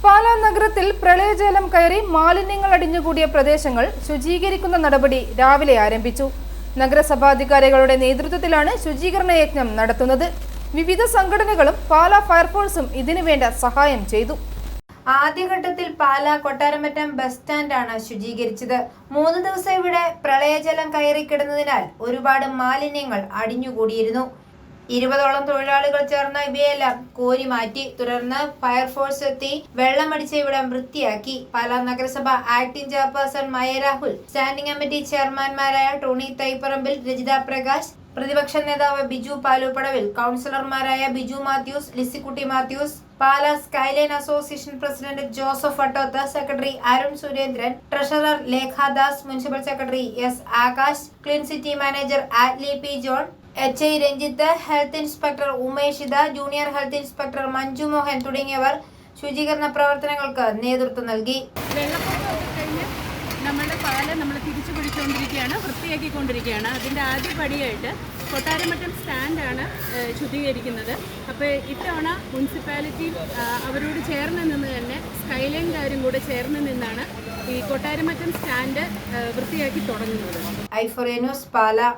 പാലാ നഗരത്തിൽ പ്രളയജലം കയറി മാലിന്യങ്ങൾ അടിഞ്ഞുകൂടിയ പ്രദേശങ്ങൾ ശുചീകരിക്കുന്ന നടപടി രാവിലെ ആരംഭിച്ചു. നഗരസഭാധികാരികളുടെ നേതൃത്വത്തിലാണ് ശുചീകരണ യജ്ഞം നടത്തുന്നത്. വിവിധ സംഘടനകളും പാലാ ഫയർഫോഴ്സും ഇതിനുവേണ്ട സഹായം ചെയ്തു. ആദ്യഘട്ടത്തിൽ പാലാ കൊട്ടാരമറ്റം ബസ് സ്റ്റാൻഡാണ് ശുചീകരിച്ചത്. 3 ദിവസം ഇവിടെ പ്രളയജലം കയറി കിടന്നതിനാൽ ഒരുപാട് മാലിന്യങ്ങൾ അടിഞ്ഞുകൂടിയിരുന്നു. 20ഓളം തൊഴിലാളികൾ ചേർന്ന് ഇവയെല്ലാം കോരി മാറ്റി. തുടർന്ന് ഫയർഫോഴ്സ് എത്തി വെള്ളമടിച്ച ഇവിടം വൃത്തിയാക്കി. പാലാ നഗരസഭ acting chairperson Maya Rahul, standing committee ചെയർമാൻമാരായ ടോണി തൈപ്പറമ്പിൽ, രജിത പ്രകാശ്, പ്രതിപക്ഷ നേതാവ് ബിജു പാലുപടവിൽ, കൗൺസിലർമാരായ Biju Mathews, Lissykutty Mathews, Pala skyline association president Joseph Vattoth, secretary Arun Surendran, treasurer Lekhadas, municipal secretary S Akash, clean city manager Atlee P John, HI Ranjith, health inspector Umeshitha, junior health inspector Manju Mohan തുടങ്ങിയവർ ശുചീകരണ പ്രവർത്തനങ്ങൾക്ക് നേതൃത്വം നൽകി. വെള്ളപ്പൊക്കമൊക്കെ കഴിഞ്ഞ് നമ്മുടെ പാലം നമ്മൾ തിരിച്ചു പിടിച്ചുകൊണ്ടിരിക്കുകയാണ്, വൃത്തിയാക്കിക്കൊണ്ടിരിക്കുകയാണ്. അതിൻ്റെ ആദ്യ പടിയായിട്ട് കൊട്ടാരമറ്റം സ്റ്റാൻഡാണ് ശുദ്ധീകരിക്കുന്നത്. അപ്പോൾ ഇത്തവണ മുനിസിപ്പാലിറ്റി അവരോട് ചേർന്ന് നിന്ന് തന്നെ സ്കൈലൈൻകാരും കൂടെ ചേർന്ന് നിന്നാണ് ഈ കൊട്ടാരമറ്റം സ്റ്റാൻഡ് വൃത്തിയാക്കി തുടങ്ങുന്നത്. ഐഫോറിയ ന്യൂസ്, പാലാ.